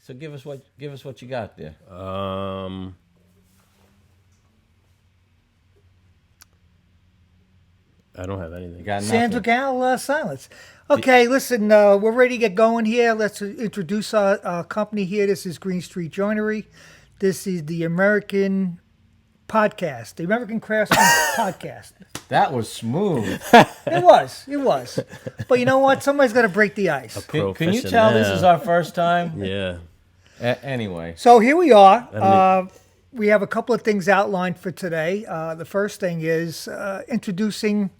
So give us what you got there. I don't have anything. Sandra Gal, silence. Okay, listen, we're ready to get going here. Let's introduce our company here. This is Greene Street Joinery. This is the American Podcast, the American Craftsman Podcast. That was smooth. It was. But you know what? Somebody's got to break the ice. Can you tell this is our first time? Yeah. Anyway. So here we are. We have a couple of things outlined for today. The first thing is introducing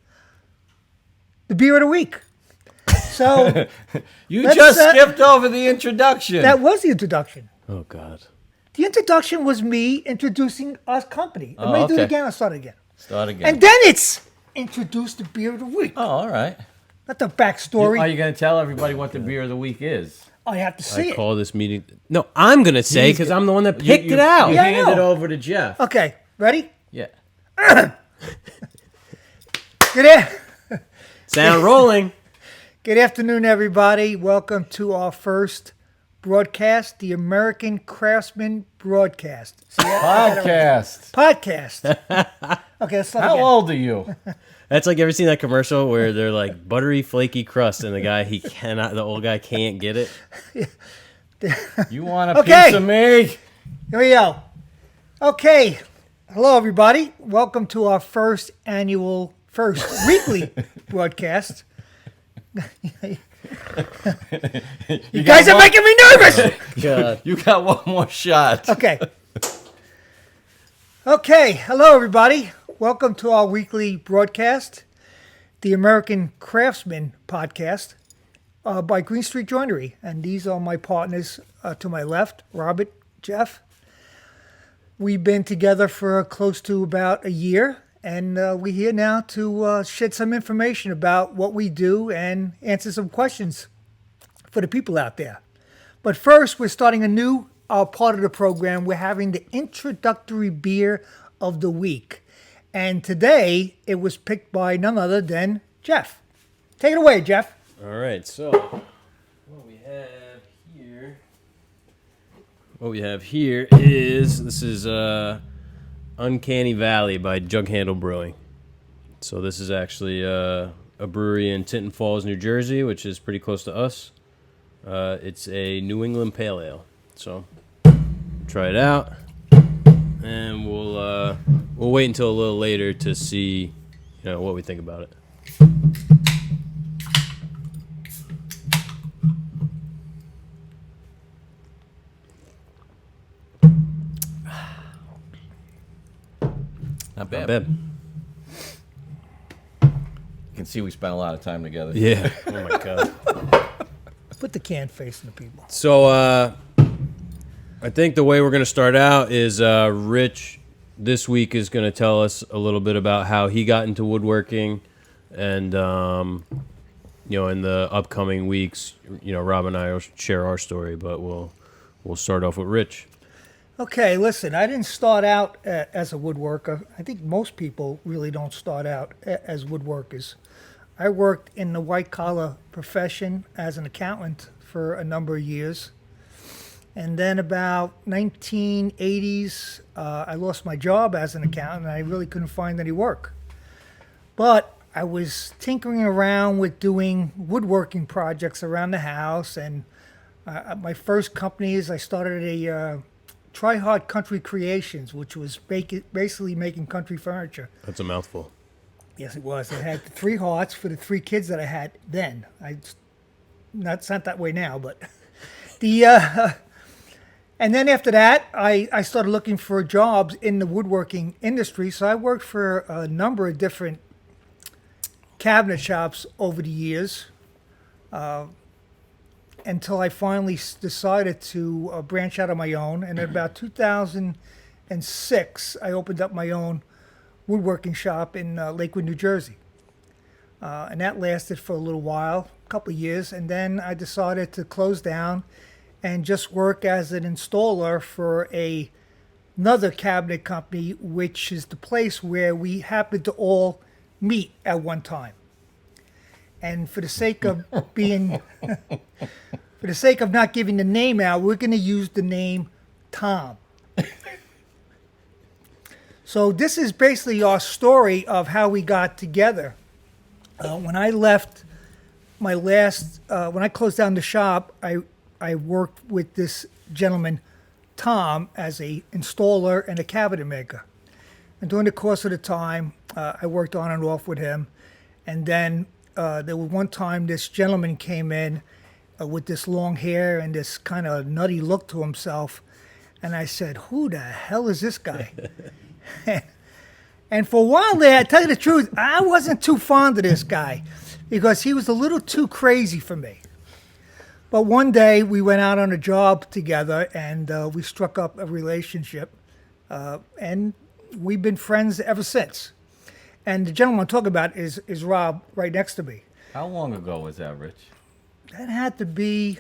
the beer of the week. So you just skipped over the introduction. That was the introduction. Oh, God. The introduction was me introducing our company. Let me do it again. I'll start again. Start again. And then it's introduce the beer of the week. Oh, all right. Not the backstory. Are you going to tell everybody what the beer of the week is? I have to say it. Call this meeting. No, I'm going to say because I'm the one that picked it out. You hand it over to Jeff. Okay. Ready? Yeah. Sound rolling. Good afternoon, everybody. Welcome to our first broadcast, the American Craftsman Podcast. Podcast. Okay, let's start How again. old are you? That's like, ever seen that commercial where they're like buttery, flaky crust, and the old guy can't get it? You want a piece of me? Here we go. Okay. Hello, everybody. Welcome to our first weekly broadcast. You guys are making me nervous. God. You got one more shot. Okay. Hello, everybody. Welcome to our weekly broadcast, the American Craftsman Podcast by Greene Street Joinery. And these are my partners to my left, Robert, Jeff. We've been together for close to about a year. And we're here now to shed some information about what we do and answer some questions for the people out there. But first, we're starting a new part of the program. We're having the Introductory Beer of the Week. And today, it was picked by none other than Jeff. Take it away, Jeff. All right, so what we have here is Uncanny Valley by Jughandle Brewing. So this is actually a brewery in Tinton Falls, New Jersey, which is pretty close to us. It's a New England Pale Ale. So try it out, and we'll wait until a little later to see, what we think about it. Not bad. Not bad. You can see we spent a lot of time together. Yeah. Oh my God. Put the can face in the people. So I think the way we're going to start out is Rich this week is going to tell us a little bit about how he got into woodworking, and in the upcoming weeks, Rob and I will share our story, but we'll start off with Rich. Okay, listen, I didn't start out as a woodworker. I think most people really don't start out as woodworkers. I worked in the white-collar profession as an accountant for a number of years. And then about 1980s, I lost my job as an accountant, and I really couldn't find any work. But I was tinkering around with doing woodworking projects around the house, and my first company is I started a Try Hard Country Creations, which was basically making country furniture. That's a mouthful. Yes, it was. It had 3 hearts for the 3 kids that I had then. It's not that way now, but and then after that, I started looking for jobs in the woodworking industry. So I worked for a number of different cabinet shops over the years. Until I finally decided to branch out on my own. And in about 2006, I opened up my own woodworking shop in Lakewood, New Jersey. And that lasted for a little while, a couple of years. And then I decided to close down and just work as an installer for another cabinet company, which is the place where we happened to all meet at one time. And for the sake of being For the sake of not giving the name out, we're going to use the name Tom. So this is basically our story of how we got together. When I left my last, when I closed down the shop, I worked with this gentleman, Tom, as a installer and a cabinet maker. And during the course of the time, I worked on and off with him. And then there was one time this gentleman came in with this long hair and this kind of nutty look to himself. And I said, who the hell is this guy? And for a while there, I tell you the truth, I wasn't too fond of this guy because he was a little too crazy for me. But one day we went out on a job together and we struck up a relationship. And we've been friends ever since. And the gentleman I'm talking about is Rob right next to me. How long ago was that, Rich? That had to be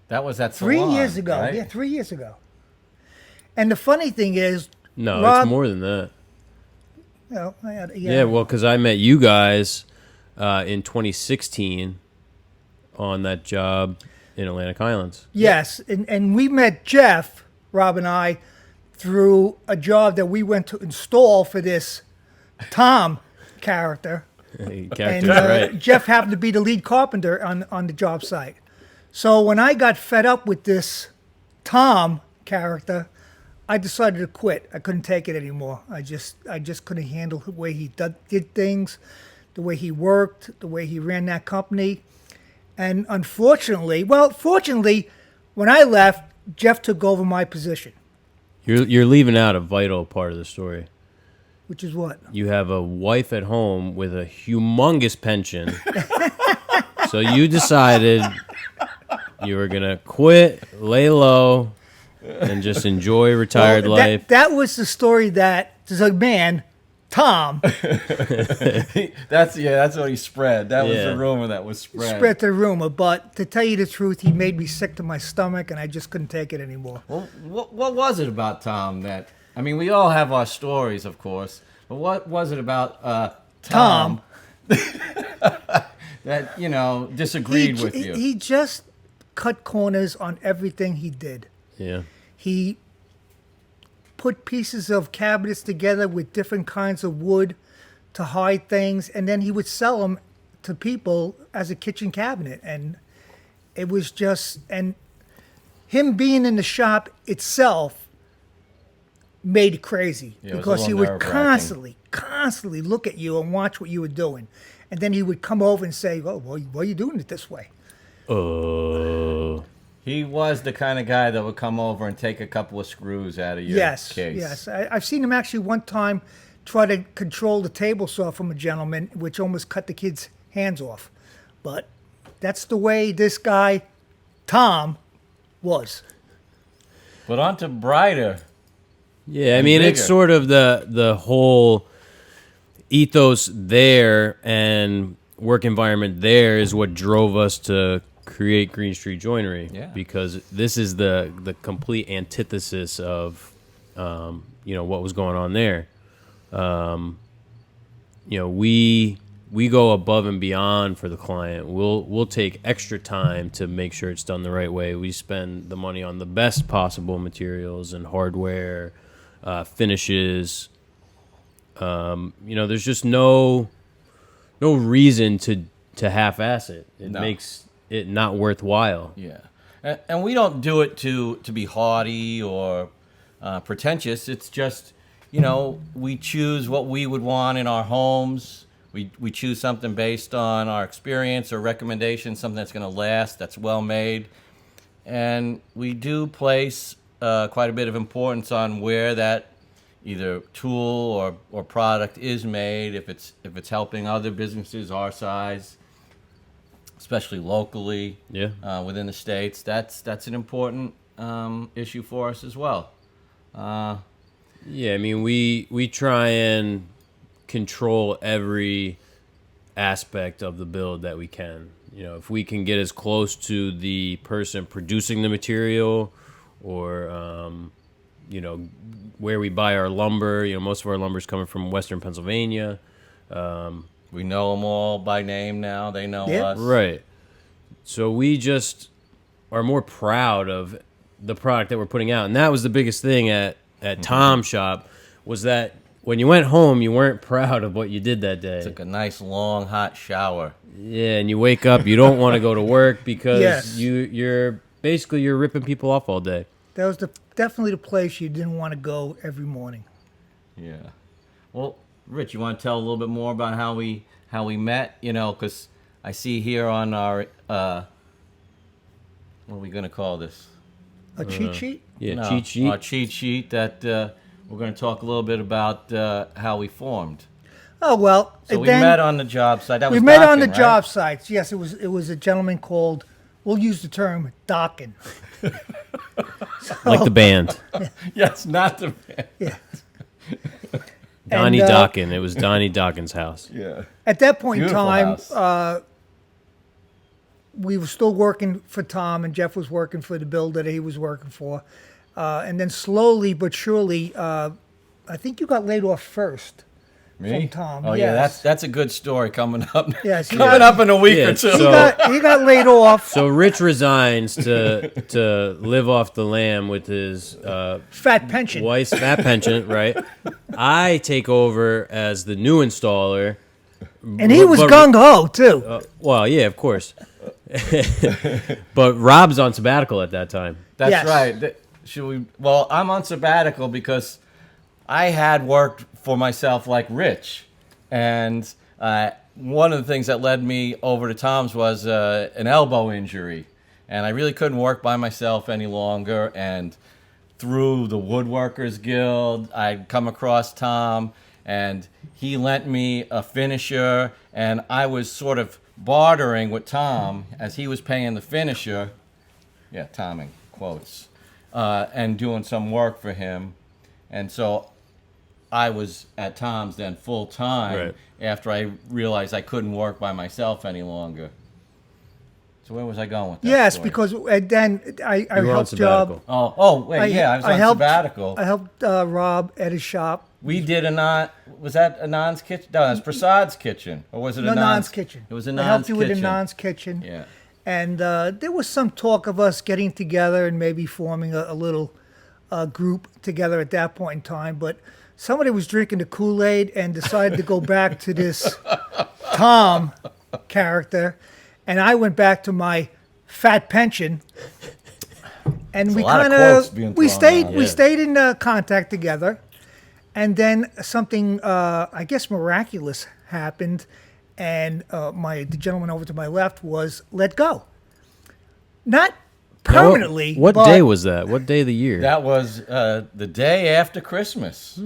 That was at 3 salon, years ago. right? Yeah, 3 years ago. And the funny thing is, No, Rob, it's more than that. You know, Yeah, well, because I met you guys in 2016 on that job in Atlantic Highlands. Yes, and we met Jeff, Rob and I, through a job that we went to install for this Tom character. Character's And right. Jeff happened to be the lead carpenter on the job site. So when I got fed up with this Tom character, I decided to quit. I couldn't take it anymore. I just couldn't handle the way he did things, the way he worked, the way he ran that company. And fortunately, when I left, Jeff took over my position. You're leaving out a vital part of the story. Which is what? You have a wife at home with a humongous pension. So you decided you were going to quit, lay low, and just enjoy retired life. That was the story that there's a man, Tom, That's what he spread. That was Yeah. the rumor that was spread. spread the rumor. But to tell you the truth, he made me sick to my stomach, and I just couldn't take it anymore. Well, what was it about Tom that? I mean, we all have our stories, of course, but what was it about Tom that disagreed with you? He just cut corners on everything he did. Yeah. He put pieces of cabinets together with different kinds of wood to hide things, and then he would sell them to people as a kitchen cabinet. And it was just, and him being in the shop itself made it crazy Yeah, it was a because he little would nerve-wracking. constantly look at you and watch what you were doing. And then he would come over and say, "Oh, well, why are you doing it this way?" He was the kind of guy that would come over and take a couple of screws out of your Yes, case. yes. I've seen him actually one time try to control the table saw from a gentleman, which almost cut the kid's hands off. But that's the way this guy, Tom, was. But on to brighter. Yeah, I mean, it's bigger. sort of the whole ethos there and work environment there is what drove us to create Greene Street Joinery. Yeah. Because this is the complete antithesis of, what was going on there. We go above and beyond for the client. We'll take extra time to make sure it's done the right way. We spend the money on the best possible materials and hardware, finishes. There's just no reason to half-ass it. It No. makes it not worthwhile. Yeah. And we don't do it to be haughty or pretentious. It's just, we choose what we would want in our homes. We choose something based on our experience or recommendation, something that's going to last, that's well made. And we do place quite a bit of importance on where that either tool or product is made, if it's helping other businesses our size, especially locally, within the states. That's an important issue for us as well. Yeah, I mean, we try and control every aspect of the build that we can. If we can get as close to the person producing the material or, where we buy our lumber. Most of our lumber is coming from Western Pennsylvania. We know them all by name now. They know Yeah. us. Right. So we just are more proud of the product that we're putting out. And that was the biggest thing at Tom's shop, was that when you went home, you weren't proud of what you did that day. Took a nice long hot shower. Yeah, and you wake up, you don't want to go to work because Yes. you're ripping people off all day. That was definitely the place you didn't want to go every morning. Yeah. Well, Rich, you want to tell a little bit more about how we met? You know, because I see here on our what are we going to call this? A cheat sheet? Yeah, No, cheat sheet. Our cheat sheet that we're going to talk a little bit about how we formed. Oh, well. So we then met on the job site. That we was met on docking, the right? job sites. Yes, it was a gentleman called, we'll use the term, docking. Like the band. Yes, not the man. Yeah. Donnie And, Dockin. It was Donnie Dockin's house. Yeah. At that point in Beautiful time, house. we were still working for Tom, and Jeff was working for the builder that he was working for. And then slowly but surely, I think you got laid off first. Me? From Tom, Oh yeah, yes. that's a good story coming up. Yes, he coming got- up in a week Yeah, or two. so- He got laid off. So Rich resigns to live off the lamb with his Fat pension. wife's fat pension, right? I take over as the new installer. And he was But- gung-ho, too. Well, yeah, of course. But Rob's on sabbatical at that time. That's Yes. right. Should we? Well, I'm on sabbatical because I had worked for myself like Rich, and one of the things that led me over to Tom's was an elbow injury, and I really couldn't work by myself any longer. And through the Woodworkers Guild, I'd come across Tom, and he lent me a finisher, and I was sort of bartering with Tom as he was paying the finisher. Yeah, Tom in quotes. And doing some work for him. And so I was at Tom's then full time Right. after I realized I couldn't work by myself any longer. So where was I going with that? Yes, story? because then I You were on helped sabbatical. Job. Wait, yeah, I was on helped, sabbatical. I helped Rob at his shop. We did was that Anand's kitchen? No, that's Prasad's kitchen. Or was it No, Anand's? Nan's kitchen. It was Anand's I helped you kitchen. with Anand's kitchen. Yeah. And there was some talk of us getting together and maybe forming a little group together at that point in time. But somebody was drinking the Kool-Aid and decided to go back to this Tom character. And I went back to my fat pension. And we a lot of kind quotes of being we thrown stayed out. we Yeah. stayed in contact together. And then something I guess miraculous happened. And the gentleman over to my left was let go. Not permanently. What but day was that? What day of the year? That was the day after Christmas.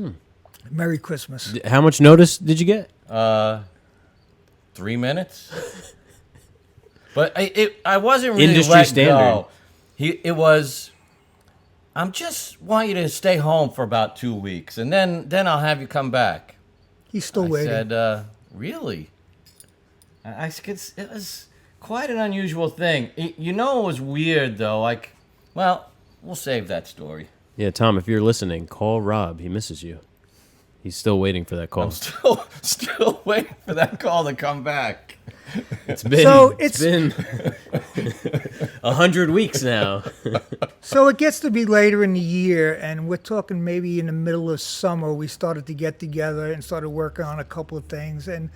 Merry Christmas. How much notice did you get? 3 minutes. But I wasn't really Industry let standard. go. It was. I'm just want you to stay home for about 2 weeks, and then I'll have you come back. He's still I waiting. said, really? It was quite an unusual thing. It was weird though. Like, well, we'll save that story. Yeah, Tom, if you're listening, call Rob. He misses you. He's still waiting for that call. I'm still waiting for that call to come back. It's been So it's been 100 weeks now. So it gets to be later in the year, and we're talking maybe in the middle of summer, we started to get together and started working on a couple of things. And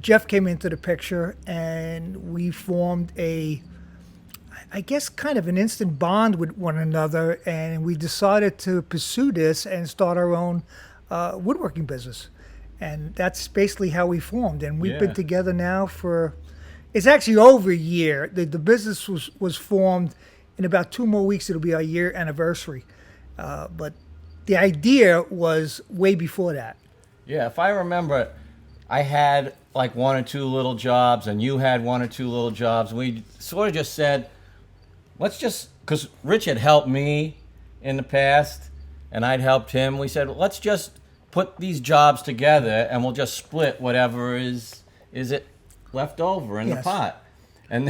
Jeff came into the picture, and we formed I guess, kind of an instant bond with one another, and we decided to pursue this and start our own woodworking business. And that's basically how we formed. And we've been Yeah. together now it's actually over a year. The business was formed in about 2 more weeks. It'll be our year anniversary. But the idea was way before that. Yeah, if I remember, I had like 1 or 2 little jobs, and you had 1 or 2 little jobs. We sort of just said, because Rich had helped me in the past, and I'd helped him. We said, let's just put these jobs together, and we'll just split whatever is it left over in the Yes. pot. And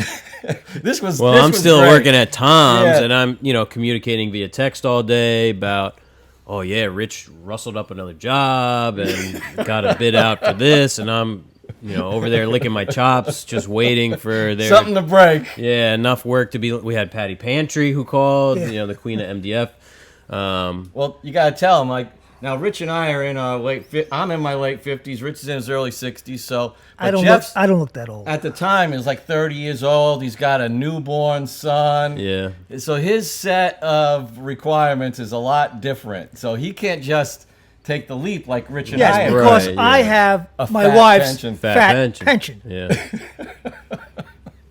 this was Well, this I'm was still great. working at Tom's, Yeah. and I'm communicating via text all day about, oh yeah, Rich rustled up another job and got a bid out for this, and I'm over there licking my chops, just waiting for their Something to break. Yeah, enough work to be. We had Patty Pantry who called, Yeah. the queen of MDF. Well, you got to tell him, like, now Rich and I are in our I'm in my late 50s. Rich is in his early 60s. So, I but don't Jeff's look that old. at the time is like 30 years old. He's got a newborn son. Yeah. So his set of requirements is a lot different. So he can't just take the leap like Rich and I Yes, have. because Right, I yeah. have A my fat wife's pension. fat pension. Yeah.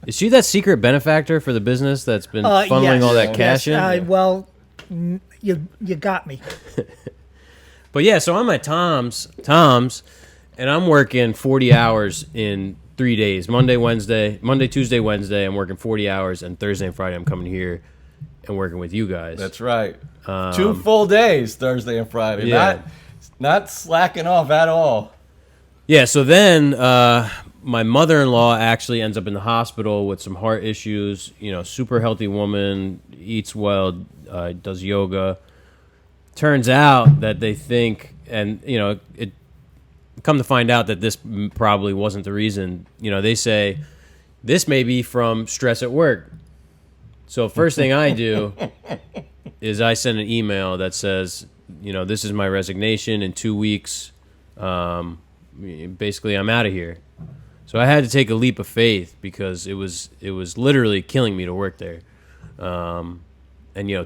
Is she that secret benefactor for the business that's been funneling Yes. all that cash Yes, in? well, you got me. But yeah, so I'm at Tom's, and I'm working 40 hours in 3 days. Monday, Tuesday, Wednesday, I'm working 40 hours, and Thursday and Friday I'm coming here and working with you guys. That's right. 2 full days, Thursday and Friday. Yeah. Not slacking off at all. Yeah, so then my mother-in-law actually ends up in the hospital with some heart issues. Super healthy woman, eats well, does yoga. Turns out that they think, and it come to find out that this probably wasn't the reason. They say this may be from stress at work. So first thing I do is I send an email that says, this is my resignation in 2 weeks. Basically, I'm out of here. So I had to take a leap of faith because it was literally killing me to work there. And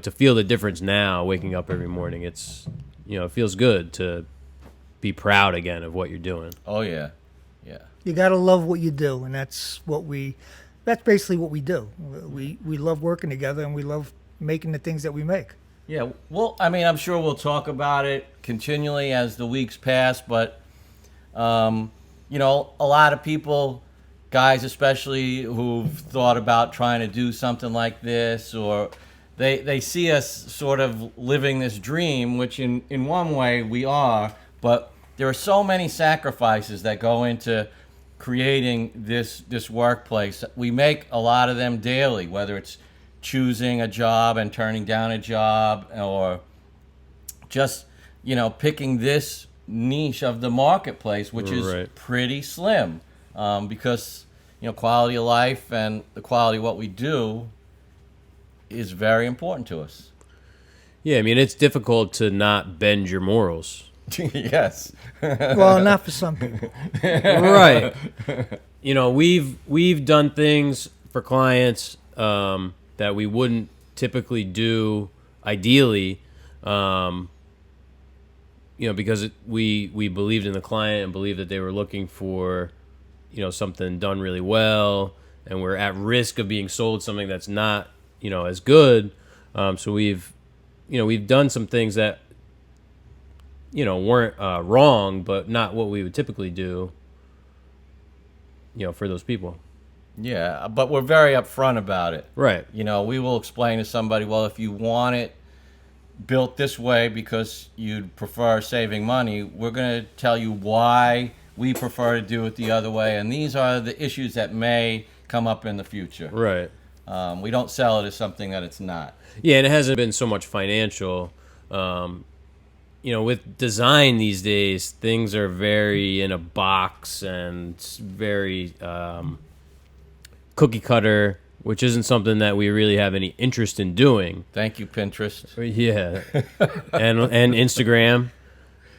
to feel the difference now, waking up every morning, it feels good to be proud again of what you're doing. Oh, yeah. Yeah. You got to love what you do, and that's basically what we do. We love working together, and we love making the things that we make. Yeah. Well, I mean, I'm sure we'll talk about it continually as the weeks pass, but, a lot of people, guys especially, who've thought about trying to do something like this, or they see us sort of living this dream, which in one way we are, but there are so many sacrifices that go into creating this workplace. We make a lot of them daily, whether it's choosing a job and turning down a job, or just picking this niche of the marketplace, which is Right. pretty slim, because quality of life and the quality of what we do is very important to us. Yeah, I mean, it's difficult to not bend your morals. Yes. Well, not for some people. Right. We've done things for clients that we wouldn't typically do ideally, because we believed in the client and believed that they were looking for, something done really well, and we're at risk of being sold something that's not, as good. So we've done some things that, weren't wrong, but not what we would typically do, for those people. Yeah, but we're very upfront about it. Right. We will explain to somebody, well, if you want it built this way because you'd prefer saving money, we're going to tell you why we prefer to do it the other way, and these are the issues that may come up in the future. Right. We don't sell it as something that it's not. Yeah, and it hasn't been so much financial. With design these days, things are very in a box and very cookie cutter, which isn't something that we really have any interest in doing. Thank you, Pinterest. Yeah, and Instagram,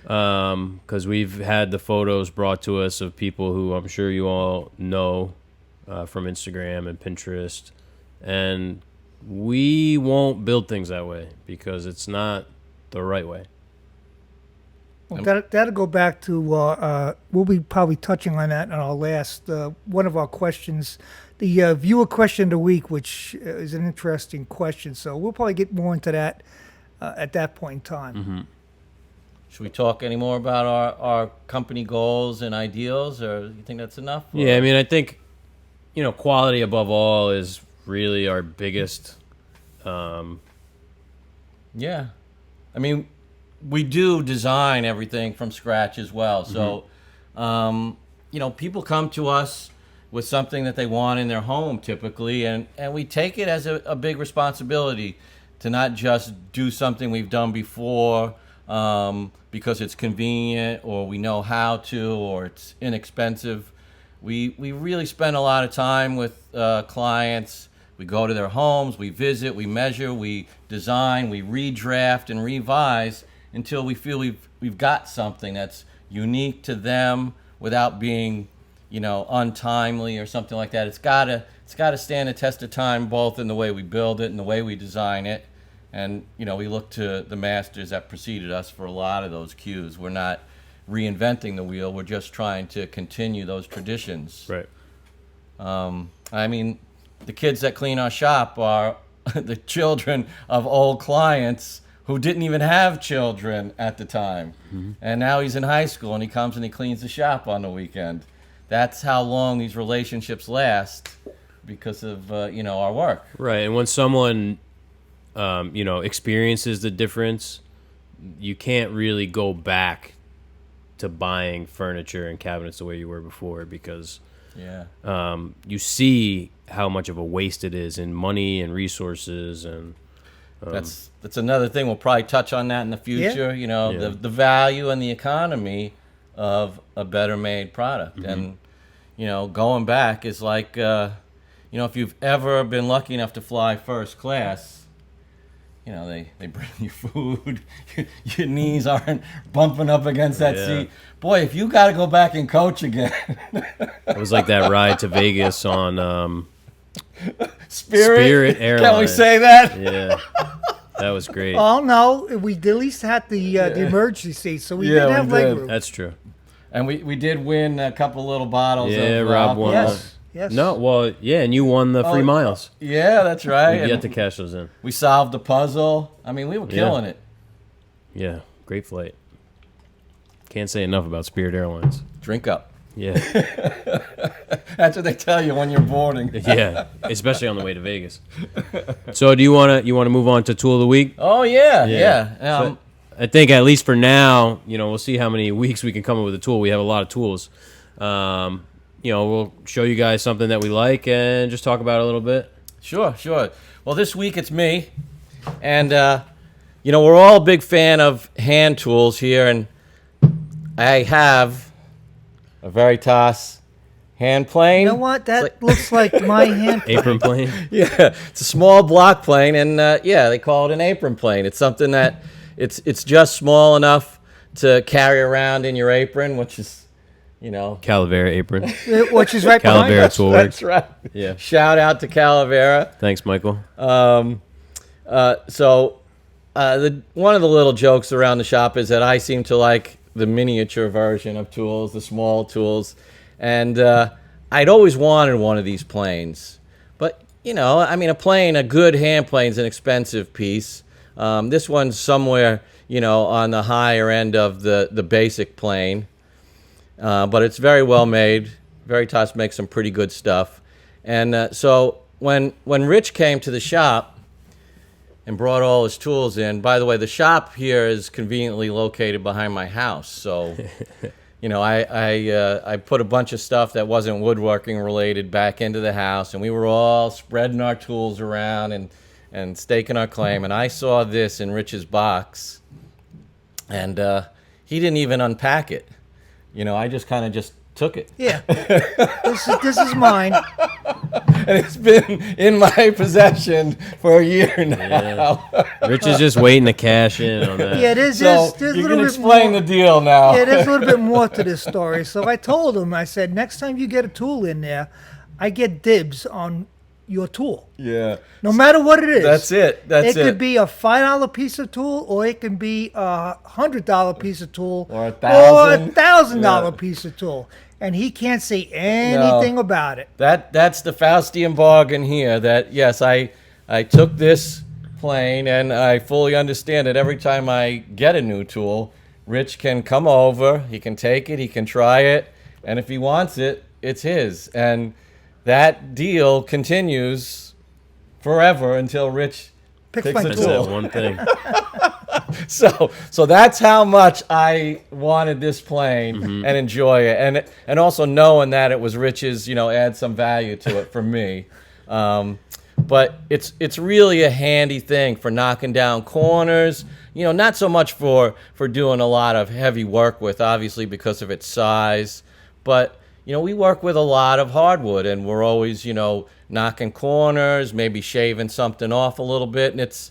because we've had the photos brought to us of people who I'm sure you all know from Instagram and Pinterest, and we won't build things that way because it's not the right way. Well, that'll go back to, we'll be probably touching on that in our last, one of our questions, the viewer question of the week, which is an interesting question. So we'll probably get more into that at that point in time. Mm-hmm. Should we talk any more about our company goals and ideals, or you think that's enough? Or? Yeah, I mean, I think, quality above all is really our biggest. Yeah. I mean, we do design everything from scratch as well. So, people come to us with something that they want in their home typically, and we take it as a big responsibility to not just do something we've done before because it's convenient or we know how to or it's inexpensive. we really spend a lot of time with clients. We go to their homes, we visit, we measure, we design, we redraft and revise until we feel we've got something that's unique to them without being, untimely or something like that. It's gotta stand the test of time, both in the way we build it and the way we design it. And we look to the masters that preceded us for a lot of those cues. We're not reinventing the wheel. We're just trying to continue those traditions. Right. The kids that clean our shop are the children of old clients who didn't even have children at the time. Mm-hmm. And now he's in high school and he comes and he cleans the shop on the weekend. That's how long these relationships last because of, our work. Right. And when someone, experiences the difference, you can't really go back to buying furniture and cabinets the way you were before because you see how much of a waste it is in money and resources. And that's another thing. We'll probably touch on that in the future. The value and the economy of a better made product. Mm-hmm. And going back is like if you've ever been lucky enough to fly first class, they bring you food, your knees aren't bumping up against that seat. Boy, if you got to go back and coach again. It was like that ride to Vegas on Spirit Airlines. Can we say that? Yeah, that was great. Oh, no, we at least had the emergency seat, so we did have leg room. That's true. And we did win a couple little bottles of Rob won. Yes. No, well, and you won the free miles. Yeah, that's right. You get to cash those in. We solved the puzzle. We were killing it. Yeah, great flight. Can't say enough about Spirit Airlines. Drink up. Yeah. That's what they tell you when you're boarding. Yeah, especially on the way to Vegas. So do you want to move on to Tool of the Week? Oh, yeah. So I think at least for now, we'll see how many weeks we can come up with a tool. We have a lot of tools. We'll show you guys something that we like and just talk about it a little bit. Sure. Well, this week it's me. And, we're all a big fan of hand tools here. And I have a Veritas hand plane. You know what? That looks like my hand plane. Apron plane? Yeah, it's a small block plane. And, they call it an apron plane. It's something that it's just small enough to carry around in your apron, which is, Calavera apron. Which is right behind Calavera us. Tool That's Works. right. Yeah. Shout out to Calavera. Thanks, Michael. One of the little jokes around the shop is that I seem to like the miniature version of tools, the small tools. And I'd always wanted one of these planes. But, a good hand plane is an expensive piece. This one's somewhere, on the higher end of the basic plane. But it's very well made. Veritas makes some pretty good stuff. And so when Rich came to the shop and brought all his tools in, by the way, the shop here is conveniently located behind my house. So, I put a bunch of stuff that wasn't woodworking related back into the house, and we were all spreading our tools around and staking our claim. And I saw this in Rich's box, and he didn't even unpack it. I just kind of just took it. Yeah. This is mine. And it's been in my possession for a year now. Yeah. Rich is just waiting to cash in on that. Yeah, there's So a you little can bit explain more. the deal now. Yeah, there's a little bit more to this story. So I told him, I said, next time you get a tool in there, I get dibs on your tool. Yeah. No matter what it is. That's it. It could be a $5 piece of tool, or it can be a $100 piece of tool, Or $1,000. $1,000 piece of tool, and he can't say anything about it. That's the Faustian bargain here. That yes, I took this plane, and I fully understand that every time I get a new tool, Rich can come over, he can take it, he can try it, and if he wants it, it's his. And that deal continues forever until Rich Picks picks my a That's tool. that one thing. So that's how much I wanted this plane and enjoy it, and also knowing that it was Rich's, add some value to it for me. But it's really a handy thing for knocking down corners. Not so much for doing a lot of heavy work with, obviously because of its size, but we work with a lot of hardwood, and we're always, knocking corners, maybe shaving something off a little bit, and it's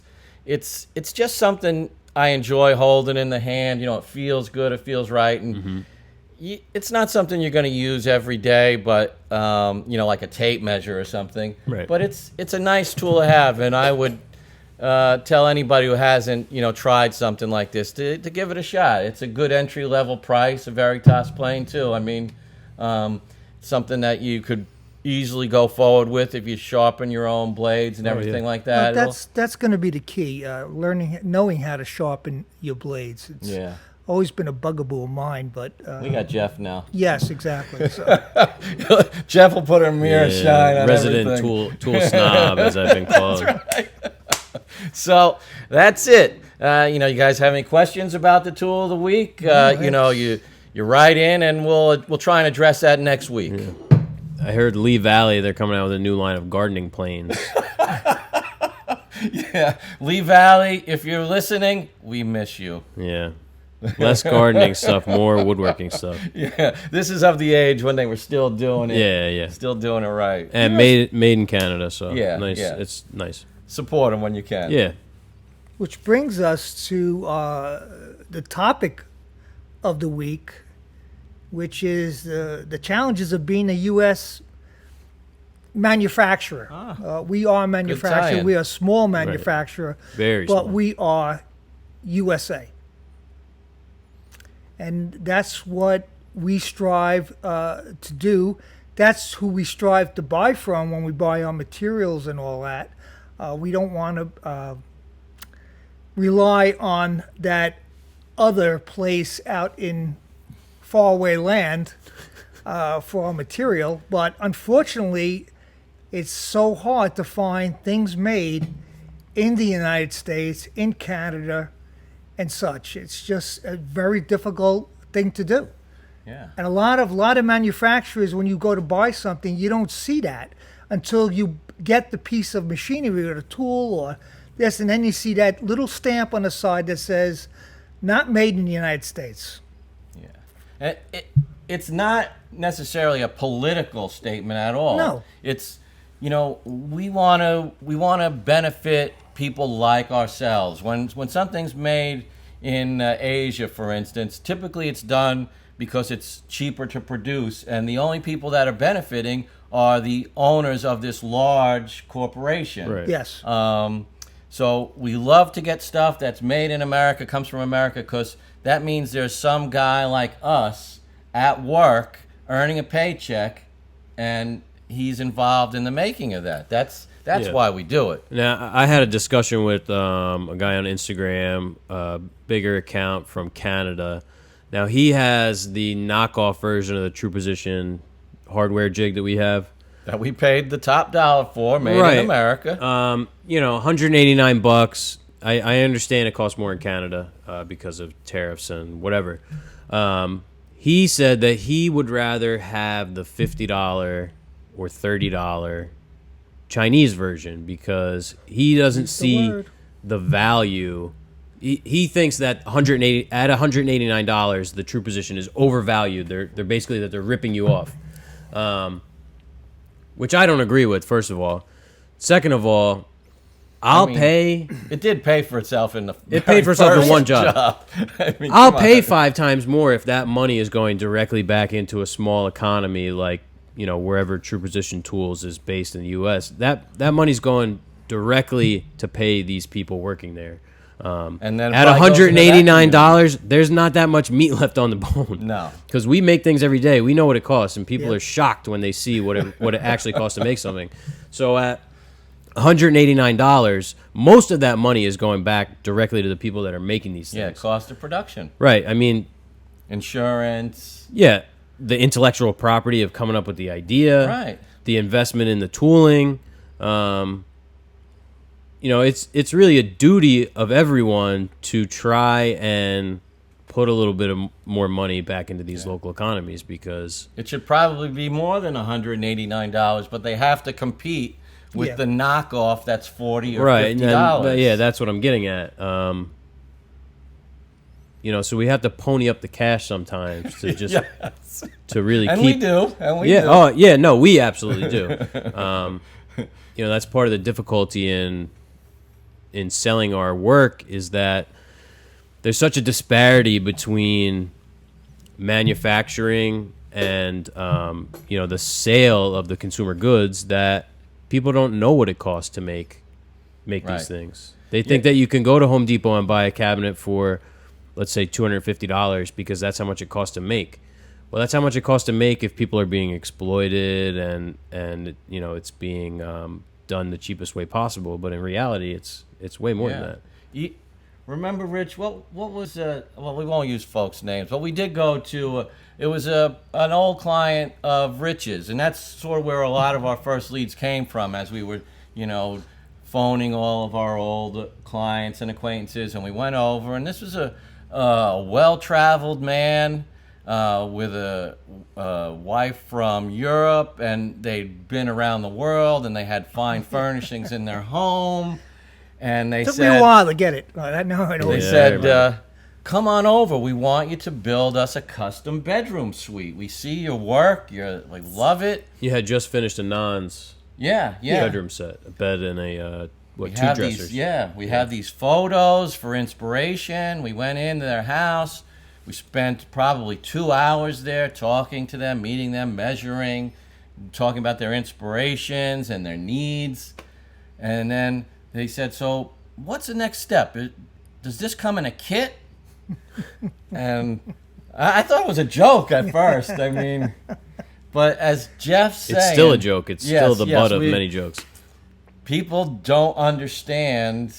just something I enjoy holding in the hand. It feels good, it feels right, and it's not something you're going to use every day, but like a tape measure or something. Right. But it's a nice tool to have, and I would tell anybody who hasn't tried something like this to give it a shot. It's a good entry level price, a Veritas plane too. I mean, something that you could easily go forward with if you sharpen your own blades and everything like that. Well, that's going to be the key. Knowing how to sharpen your blades. It's always been a bugaboo of mine, but we got Jeff now. Yes, exactly. So. Jeff will put a mirror shine on resident everything. tool snob, as I've been called. That's right. So that's it. You guys have any questions about the tool of the week? You write in, and we'll try and address that next week. Yeah. I heard Lee Valley, they're coming out with a new line of gardening planes. Yeah, Lee Valley, if you're listening, we miss you. Yeah. Less gardening stuff, more woodworking stuff. Yeah, this is of the age when they were still doing it. Yeah. Still doing it right. And made in Canada, so nice. Yeah. It's nice. Support them when you can. Yeah. Which brings us to the topic of the week, which is the challenges of being a U.S. manufacturer. We are a manufacturer. We are a small manufacturer. Right. Very small. But we are USA. And that's what we strive to do. That's who we strive to buy from when we buy our materials and all that. We don't want to rely on that other place out in faraway land for our material. But unfortunately, it's so hard to find things made in the United States, in Canada, and such. It's just a very difficult thing to do. Yeah. And a lot of manufacturers, when you go to buy something, you don't see that until you get the piece of machinery or the tool or this, and then you see that little stamp on the side that says, not made in the United States. Yeah. It's not necessarily a political statement at all. No. It's, we want to benefit people like ourselves. When something's made in Asia, for instance, typically it's done because it's cheaper to produce, and the only people that are benefiting are the owners of this large corporation. Right. Yes. So we love to get stuff that's made in America, comes from America, because that means there's some guy like us at work earning a paycheck, and he's involved in the making of that. That's why we do it. Now, I had a discussion with a guy on Instagram, a bigger account from Canada. Now, he has the knockoff version of the True Position hardware jig that we have. That we paid the top dollar for, made in America. $189. I understand it costs more in Canada because of tariffs and whatever. He said that he would rather have the $50 or $30 Chinese version because he doesn't see the value. He thinks that at $189, the True Position is overvalued. They're basically that they're ripping you off, which I don't agree with. First of all, second of all, I'll pay. It did pay for itself in the. It paid for itself in one job. I'll pay 5 times more if that money is going directly back into a small economy like wherever True Position Tools is based in the U.S. That money's going directly to pay these people working there. And then at $189, there's not that much meat left on the bone. No, because we make things every day. We know what it costs, and people are shocked when they see what it actually costs to make something. So at $189, most of that money is going back directly to the people that are making these things. Yeah, cost of production. Right. I mean, insurance. Yeah, the intellectual property of coming up with the idea. Right. The investment in the tooling. It's really a duty of everyone to try and put a little bit of more money back into these local economies because it should probably be more than $189, but they have to compete with the knockoff that's $40 or $50. Yeah, that's what I'm getting at. so we have to pony up the cash sometimes to just Yes. to really And keep. we do. And we Yeah. do. Oh, yeah. No, we absolutely do. That's part of the difficulty in selling our work is that there's such a disparity between manufacturing and the sale of the consumer goods that people don't know what it costs to make Right. these things. They think that you can go to Home Depot and buy a cabinet for, let's say, $250 because that's how much it costs to make. Well, that's how much it costs to make if people are being exploited and it's being done the cheapest way possible. But in reality, it's way more than that. Remember, Rich? What was well, we won't use folks' names, but we did go to. It was an old client of Rich's, and that's sort of where a lot of our first leads came from, as we were, phoning all of our old clients and acquaintances, and we went over, and this was a well-traveled man with a wife from Europe, and they'd been around the world, and they had fine furnishings in their home. And they Took said, me a while to get it. I know. They said, come on over. We want you to build us a custom bedroom suite. We see your work. You're like, love it. You had just finished a Non's bedroom set, a bed and two dressers. We have these photos for inspiration. We went into their house. We spent probably 2 hours there talking to them, meeting them, measuring, talking about their inspirations and their needs. And then they said, so what's the next step? Does this come in a kit? And I thought it was a joke at first. I mean, but as Jeff's saying... It's still a joke. It's still the butt of many jokes. People don't understand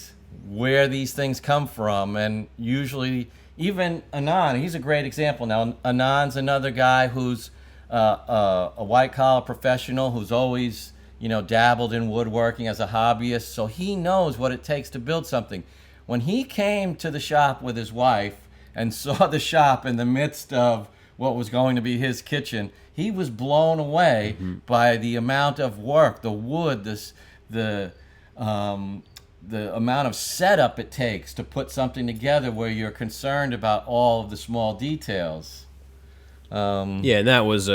where these things come from. And usually, even Anand, he's a great example. Now, Anand's another guy who's a white-collar professional who's always... dabbled in woodworking as a hobbyist, so he knows what it takes to build something. When he came to the shop with his wife and saw the shop in the midst of what was going to be his kitchen, he was blown away by the amount of work, the wood, the amount of setup it takes to put something together where you're concerned about all of the small details. And that was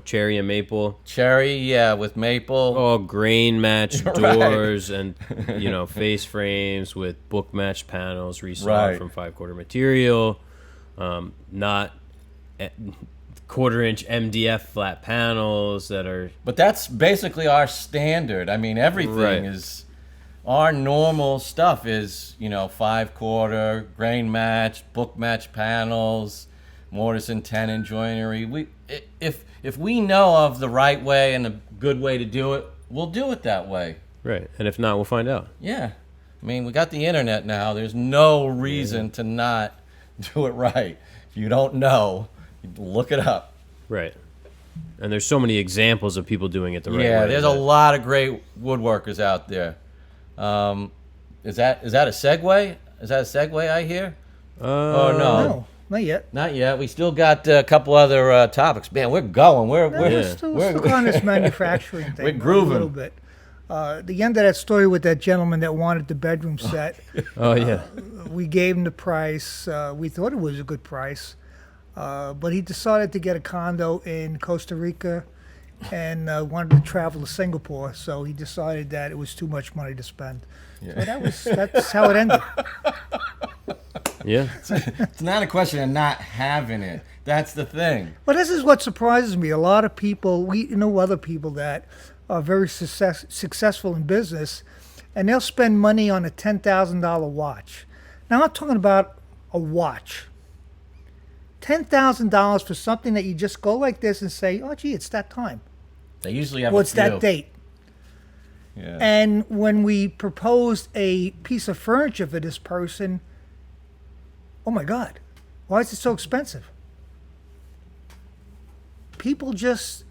cherry and maple? Cherry, with maple. All grain matched doors and, face frames with book matched panels resawed from 5/4 material. Not quarter-inch MDF flat panels that are... But that's basically our standard. I mean, everything is... Our normal stuff is, 5/4, grain matched, book matched panels, mortise and tenon joinery. If we know of the right way and a good way to do it, we'll do it that way. Right. And if not, we'll find out. Yeah. I mean, we got the internet now. There's no reason to not do it right. If you don't know, look it up. Right. And there's so many examples of people doing it the right way. Yeah, there's a lot of great woodworkers out there. Is that a segue? Is that a segue I hear? Oh, no. No, not yet. Not yet. We still got a couple other topics. Man, we're going. We're still on this manufacturing thing. We're grooving. A little bit. The end of that story with that gentleman that wanted the bedroom set. Oh, yeah. We gave him the price. We thought it was a good price. But he decided to get a condo in Costa Rica and wanted to travel to Singapore. So he decided that it was too much money to spend. Yeah. So that's how it ended. Yeah. It's not a question of not having it. That's the thing. Well, this is what surprises me. A lot of people, we know other people that are very successful in business, and they'll spend money on a $10,000 watch. Now, I'm not talking about a watch. $10,000 for something that you just go like this and say, oh, gee, it's that time. They usually have it's that date. Yeah. And when we proposed a piece of furniture for this person, oh my God, why is it so expensive? People just...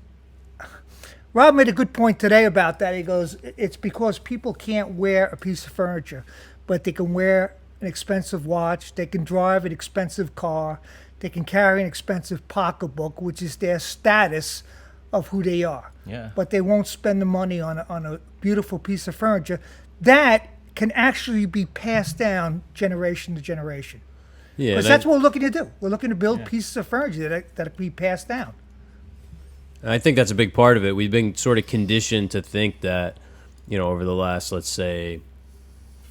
Rob made a good point today about that. He goes, it's because people can't wear a piece of furniture, but they can wear an expensive watch, they can drive an expensive car, they can carry an expensive pocketbook, which is their status of who they are. Yeah. But they won't spend the money on a beautiful piece of furniture that can actually be passed down generation to generation. Yeah, Because and that's what we're looking to do. We're looking to build pieces of furniture that can be passed down. I think that's a big part of it. We've been sort of conditioned to think that, over the last, let's say,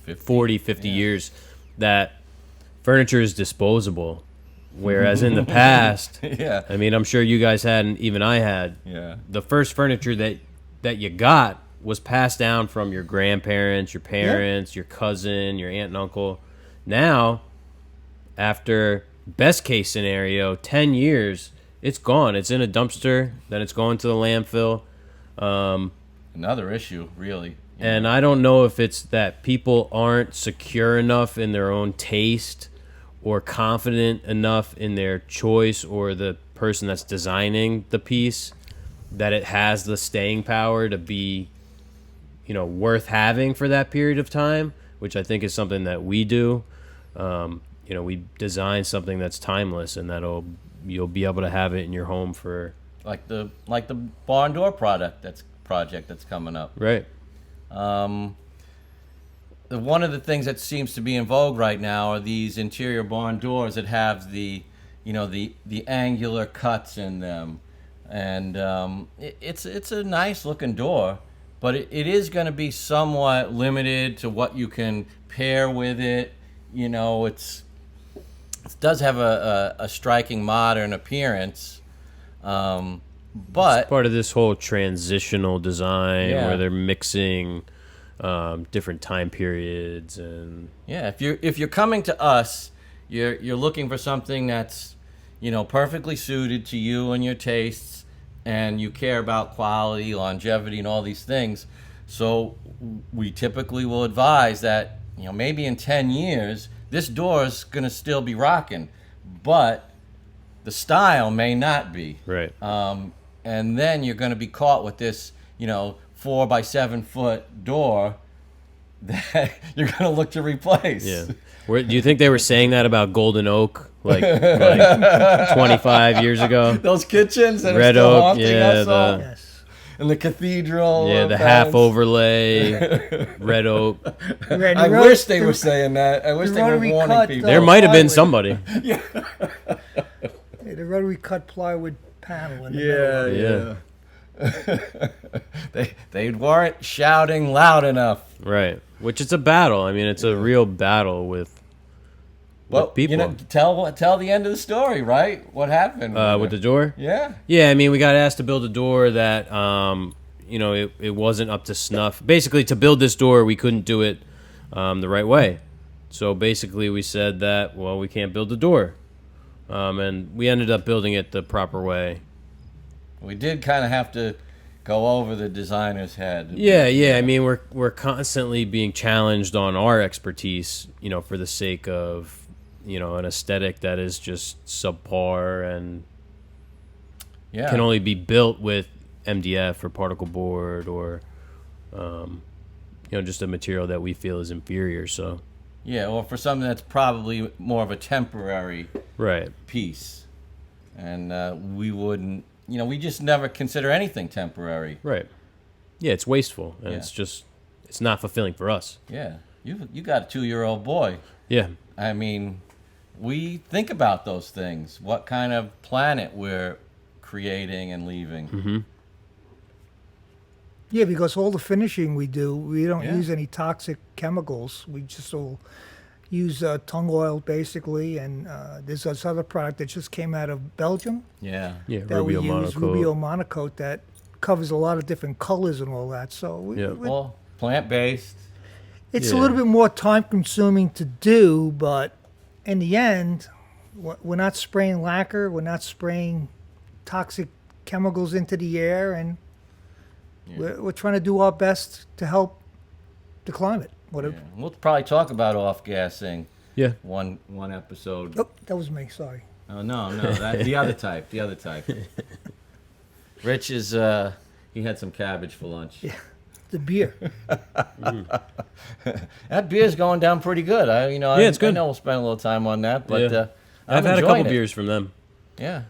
50 years, that furniture is disposable. Whereas in the past, I mean, I'm sure you guys had, and even I had, the first furniture that you got was passed down from your grandparents, your parents, your cousin, your aunt and uncle. Now, after best case scenario, 10 years, it's gone. It's in a dumpster, then it's going to the landfill. Another issue, really. And I don't know if it's that people aren't secure enough in their own taste or confident enough in their choice or the person that's designing the piece that it has the staying power to be, worth having for that period of time, which I think is something that we do. We design something that's timeless and you'll be able to have it in your home for like the barn door project that's coming up. Right. One of the things that seems to be in vogue right now are these interior barn doors that have the angular cuts in them, and it's a nice looking door, but it is going to be somewhat limited to what you can pair with it. It does have a striking modern appearance, but it's part of this whole transitional design where they're mixing different time periods and if you're coming to us, you're looking for something that's perfectly suited to you and your tastes, and you care about quality, longevity, and all these things. So we typically will advise that maybe in 10 years this door is going to still be rocking, but the style may not be. Right. And then you're going to be caught with this 4 by 7 foot door that you're going to look to replace. Yeah. Do you think they were saying that about Golden Oak like 25 years ago? Those kitchens that Red are still Oak, haunting us all. Yes. And the cathedral. The half overlay, Red Oak. I wish they were saying that. I wish they were warning people. There might have been somebody. The rotary cut plywood panel in the middle. They weren't shouting loud enough. Right. Which it's a battle. I mean, it's a real battle with people. Tell the end of the story, right? What happened with the door? Yeah. Yeah, I mean, we got asked to build a door that, it wasn't up to snuff. Basically, to build this door, we couldn't do it the right way. So basically, we said that, we can't build the door. And we ended up building it the proper way. We did kind of have to go over the designer's head. Yeah. I mean, we're constantly being challenged on our expertise, for the sake of, an aesthetic that is just subpar and can only be built with MDF or particle board or, just a material that we feel is inferior. So. Yeah, or for something that's probably more of a temporary piece. And we wouldn't, we just never consider anything temporary. Right. Yeah, it's wasteful, and it's not fulfilling for us. Yeah. You got a 2-year-old boy. Yeah. I mean, we think about those things, what kind of planet we're creating and leaving. Mm-hmm. Yeah, because all the finishing we do, we don't use any toxic chemicals. We just all use tung oil, basically, and there's this other product that just came out of Belgium. Yeah. That Rubio we use, Monocoat. Rubio Monocoat, that covers a lot of different colors and all that. So All plant-based. it's a little bit more time-consuming to do, but in the end, we're not spraying lacquer, we're not spraying toxic chemicals into the air, and we're trying to do our best to help the climate. We'll probably talk about off-gassing. Yeah. One episode. Oh, that was me. Sorry. Oh, no, the other type. The other type. Rich is he had some cabbage for lunch. Yeah, the beer. That beer's going down pretty good. It's good. I know we'll spend a little time on that, but I've had a couple beers from them. Yeah.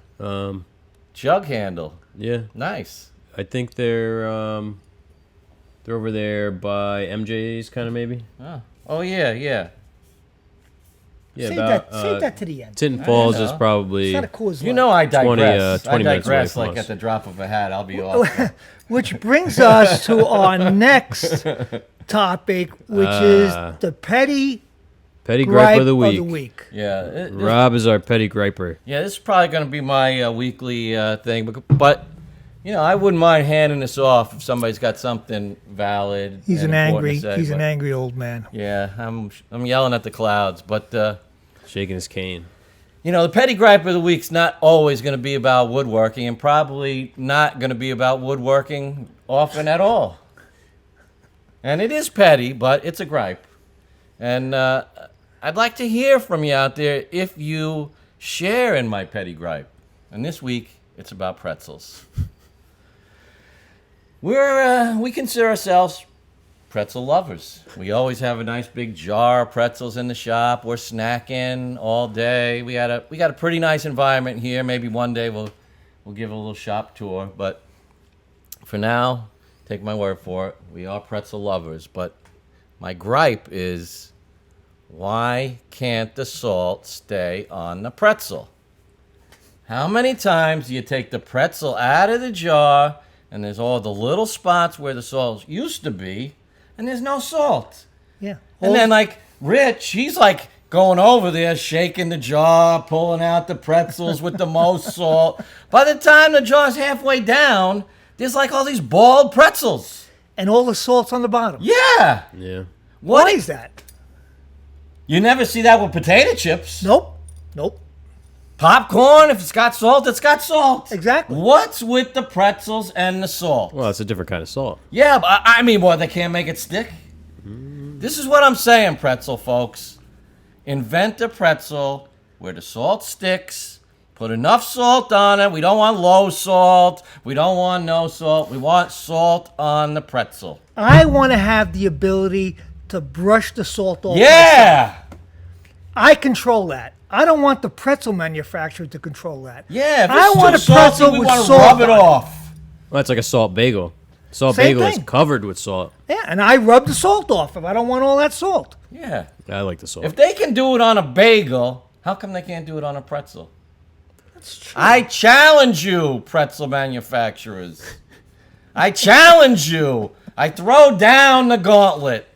Jughandle. Yeah. Nice. I think they're over there by MJ's, kind of maybe. Oh yeah. Yeah, save that to the end. Tinton Falls know. is probably It's not a Coors You Light. know I 20 digress. I minutes away digress from like us. at the drop of a hat. I'll be off. Which brings us to our next topic, which is the petty petty gripe gripe of the week. Yeah. Rob is our petty griper. Yeah, this is probably going to be my weekly thing. But, I wouldn't mind handing this off if somebody's got something valid. He's and an important angry. to say, He's an but- angry old man. Yeah, I'm yelling at the clouds. But, Shaking his cane. the petty gripe of the week's not always going to be about woodworking and probably not going to be about woodworking often at all. And it is petty, but it's a gripe. And I'd like to hear from you out there if you share in my petty gripe. And this week, it's about pretzels. We consider ourselves pretzel lovers. We always have a nice big jar of pretzels in the shop. We're snacking all day. We got a pretty nice environment here. Maybe one day we'll give a little shop tour. But for now, take my word for it. We are pretzel lovers. But my gripe is, why can't the salt stay on the pretzel? How many times do you take the pretzel out of the jar and there's all the little spots where the salt used to be and there's no salt? Yeah. And then like Rich, he's like going over there, shaking the jar, pulling out the pretzels with the most salt. By the time the jar's halfway down, there's like all these bald pretzels. And all the salt's on the bottom. Yeah. Yeah. Why is that? You never see that with potato chips. Nope. Popcorn, if it's got salt, it's got salt. Exactly. What's with the pretzels and the salt? Well, it's a different kind of salt. Yeah, but I mean, they can't make it stick? This is what I'm saying, pretzel folks. Invent a pretzel where the salt sticks. Put enough salt on it. We don't want low salt. We don't want no salt. We want salt on the pretzel. I want to have the ability to brush the salt off. Yeah! I control that. I don't want the pretzel manufacturer to control that. Yeah, if I it's want too a salty, pretzel we with want to salt rub it on it. off. Well, it's like a salt bagel. Salt Same bagel thing. is covered with salt. Yeah, and I rub the salt off if I don't want all that salt. Yeah. I like the salt. If they can do it on a bagel, how come they can't do it on a pretzel? That's true. I challenge you, pretzel manufacturers. I challenge you. I throw down the gauntlet.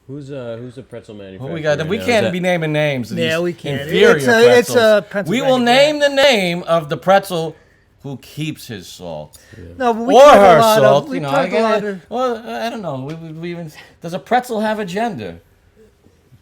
Who's the pretzel manufacturer? Who we got? We can't be naming names. Of Yeah, these we can't. Inferior It's pretzels. a We Pennsylvania will name brand. the name of the pretzel who keeps his salt, No, but we or talk a her lot salt. of. We You know, talk a lot of. well, I don't know. We even does a pretzel have a gender?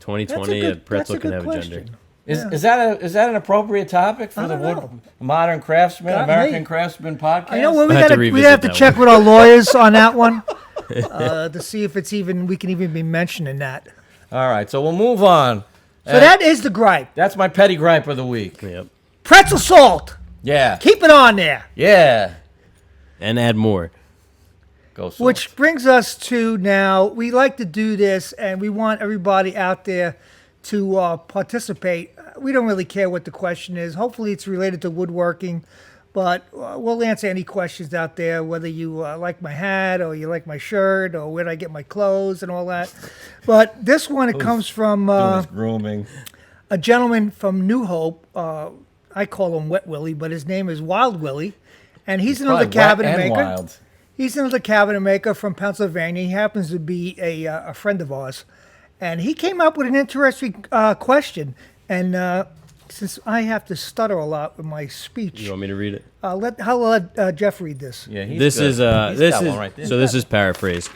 2020, a pretzel can have a gender. Is that an appropriate topic for I the don't know. Modern Craftsman, Got American me. Craftsman Podcast? I know what I have to we revisit have to that check with our lawyers on that one to see if we can even be mentioning that. All right, so we'll move on. So that is the gripe. That's my petty gripe of the week. Yep. Pretzel salt. Yeah, Keep it on there. yeah. And add more. Go salt. Which brings us to now, we like to do this and we want everybody out there to participate. We don't really care what the question is. Hopefully it's related to woodworking, but we'll answer any questions out there, whether you like my hat or you like my shirt or where did I get my clothes and all that. But this one, it comes from Doing his grooming. a gentleman from New Hope. I call him Wet Willie, but his name is Wild Willie. And he's another Probably wet cabinet and maker. wild. He's another cabinet maker from Pennsylvania. He happens to be a friend of ours. And he came up with an interesting question. And since I have to stutter a lot with my speech, You want me to read it? I'll let Jeff read this. Yeah, he's This good. is He's this got is one right there. so this is paraphrased.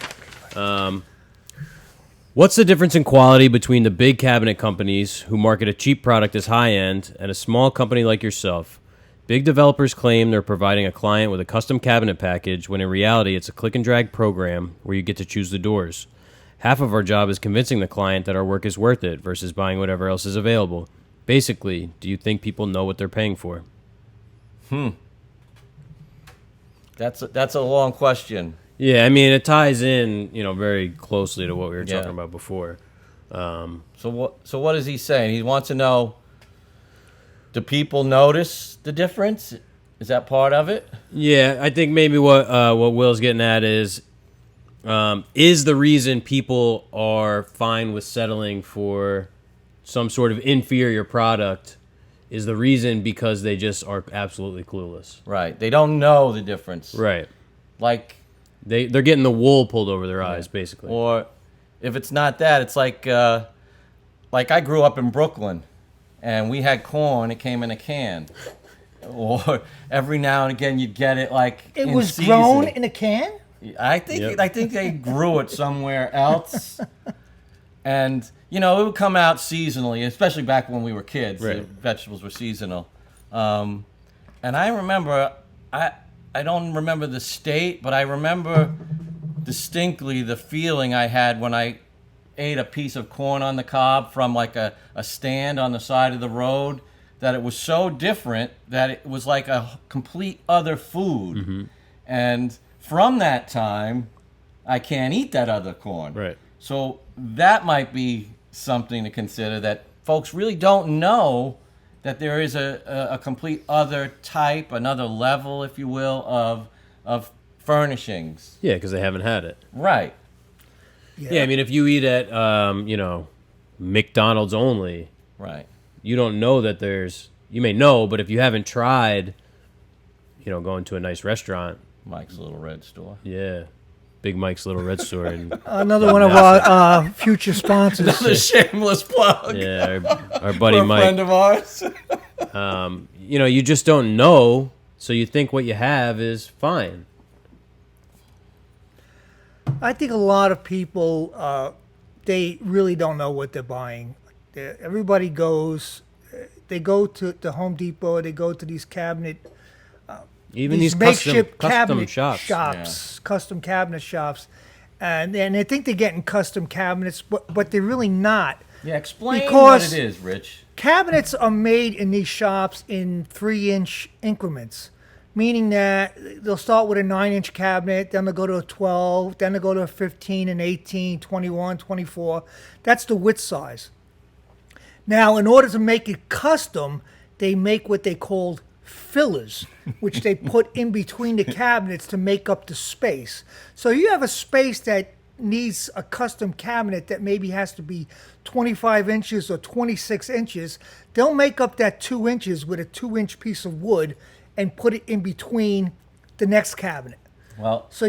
What's the difference in quality between the big cabinet companies who market a cheap product as high end and a small company like yourself? Big developers claim they're providing a client with a custom cabinet package when in reality it's a click and drag program where you get to choose the doors. Half of our job is convincing the client that our work is worth it versus buying whatever else is available. Basically, do you think people know what they're paying for? That's a long question. Yeah, I mean, it ties in, very closely to what we were Yeah. talking about before. So what is he saying? He wants to know, do people notice the difference? Is that part of it? Yeah, I think maybe what Will's getting at is the reason people are fine with settling for some sort of inferior product is the reason because they just are absolutely clueless. Right. They don't know the difference. Right. Like They're getting the wool pulled over their eyes, basically. Or if it's not that, it's like I grew up in Brooklyn, and we had corn. It came in a can. Or every now and again, you'd get it like It in was season. grown in a can? I think they grew it somewhere else. And, it would come out seasonally, especially back when we were kids. Right. The vegetables were seasonal. And I remember, I don't remember the state, but I remember distinctly the feeling I had when I ate a piece of corn on the cob from like a stand on the side of the road, that it was so different that it was like a complete other food. Mm-hmm. And from that time, I can't eat that other corn. Right. So that might be something to consider, that folks really don't know that there is a complete other type, another level, if you will, of furnishings. Yeah, because they haven't had it. Right. Yeah, I mean, if you eat at, McDonald's only, Right. you don't know that you may know, but if you haven't tried, going to a nice restaurant. Mike's Little Red Store. Yeah. Big Mike's Little Red Store. And, Another one of our future sponsors. Another shameless plug. yeah, our buddy For a Mike. friend of ours. You just don't know, so you think what you have is fine. I think a lot of people, they really don't know what they're buying. Everybody goes, they go to the Home Depot, they go to these cabinet, Even these makeshift custom cabinet shops. custom cabinet shops, and they think they're getting custom cabinets, but they're really not. Yeah, explain Because- what it is, Rich. Cabinets are made in these shops in 3-inch increments, meaning that they'll start with a 9-inch cabinet, then they'll go to a 12, then they'll go to a 15, an 18, 21, 24. That's the width size. Now, in order to make it custom, they make what they call fillers, which they put in between the cabinets to make up the space. So you have a space that needs a custom cabinet that maybe has to be 25 inches or 26 inches. They'll make up that 2 inches with a 2-inch piece of wood and put it in between the next cabinet. Well, So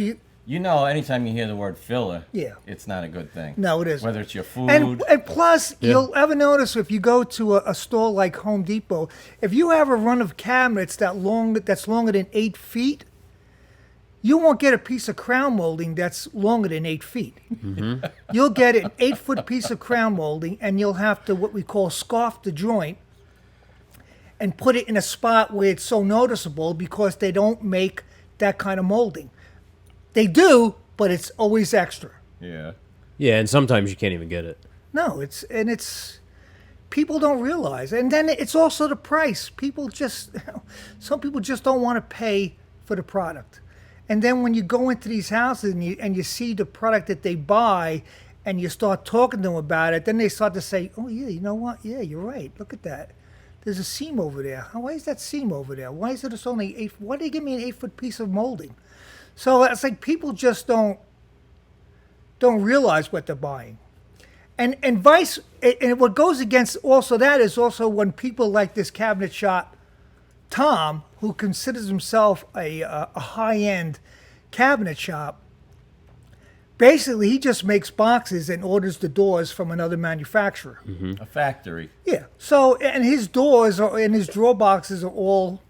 anytime you hear the word filler, Yeah. it's not a good thing. No, it isn't. Whether it's your food. And plus, you'll ever notice if you go to a store like Home Depot, if you have a run of cabinets that's longer than 8 feet, you won't get a piece of crown molding that's longer than 8 feet. Mm-hmm. You'll get an 8-foot piece of crown molding, and you'll have to what we call scarf the joint and put it in a spot where it's so noticeable, because they don't make that kind of molding. They do, but it's always extra. Yeah. Yeah, and sometimes you can't even get it. No, it's people don't realize, and then it's also the price. Some people just don't want to pay for the product, and then when you go into these houses and you see the product that they buy, and you start talking to them about it, then they start to say, "Oh yeah, you know what? Yeah, you're right. Look at that. There's a seam over there. Why is that seam over there? Why is it only 8? Why did they give me an 8-foot piece of molding?" So it's like people just don't realize what they're buying. And what goes against also that is also when people like this cabinet shop, Tom, who considers himself a high-end cabinet shop, basically he just makes boxes and orders the doors from another manufacturer. A factory. Yeah. So, and his doors and his drawer boxes are all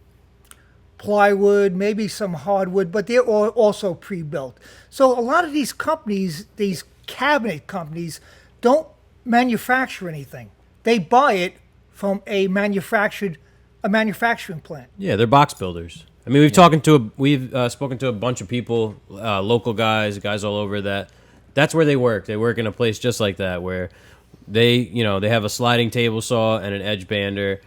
plywood, maybe some hardwood, but they're all also pre-built. So a lot of these companies, these cabinet companies, don't manufacture anything. They buy it from a manufacturing plant. Yeah, they're box builders. I mean, we've spoken to a bunch of people, local guys all over that's where they work. They work in a place just like that, where they have a sliding table saw and an edge bander,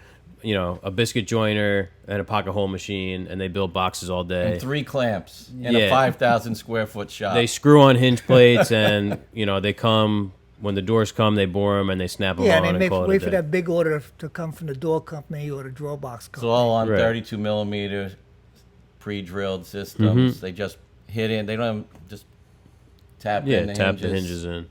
a biscuit joiner and a pocket hole machine, and they build boxes all day. And 3 clamps in a 5,000 square foot shop. They screw on hinge plates, and they come when the doors come. They bore them and they snap them on. And they call it a wait for day. that big order to come from the door company or the drawer box It's company. all on Right. 32 millimeter pre-drilled systems. Mm-hmm. They just hit in. They don't just tap in the tap hinges. the hinges in.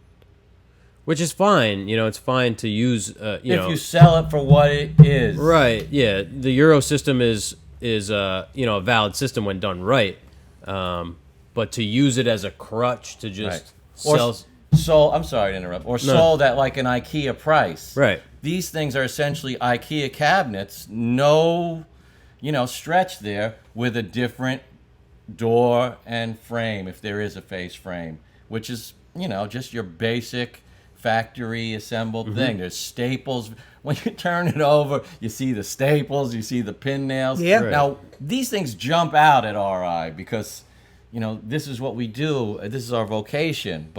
Which is fine. You know, it's fine to use. If you sell it for what it is, right? Yeah, the Euro system is a valid system when done right. But to use it as a crutch to just sell. Sold, I'm sorry to interrupt. Or sold at like an IKEA price. Right. These things are essentially IKEA cabinets. No, stretch there with a different door and frame, if there is a face frame, which is, just your basic factory assembled thing. There's staples. When you turn it over, you see the staples, you see the pin nails. Yeah. Right. Now, these things jump out at our eye because, this is what we do. This is our vocation.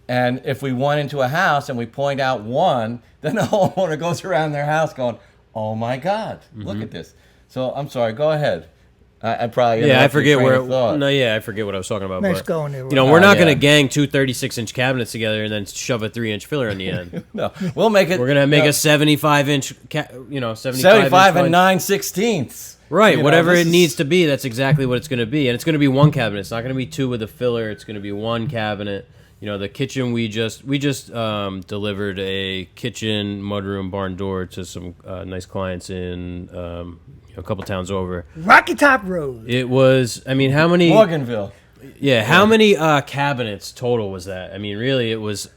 And if we went into a house and we point out one, then the homeowner goes around their house going, "Oh my God, look at this." So I'm sorry. Go ahead. I probably I forget where. I forget what I was talking about. Nice but, going there. we're not going to gang two 36-inch cabinets together and then shove a 3-inch filler in the end. No, we'll make it. We're going to make a 75-inch, 75 and 9/16. Right, whatever it needs to be, that's exactly what it's going to be. And it's going to be one cabinet. It's not going to be two with a filler. It's going to be one cabinet. The kitchen, we just delivered a kitchen mudroom barn door to some nice clients in a couple towns over. Rocky Top Road. It was, how many? Morganville. Yeah, how many cabinets total was that? Really, it was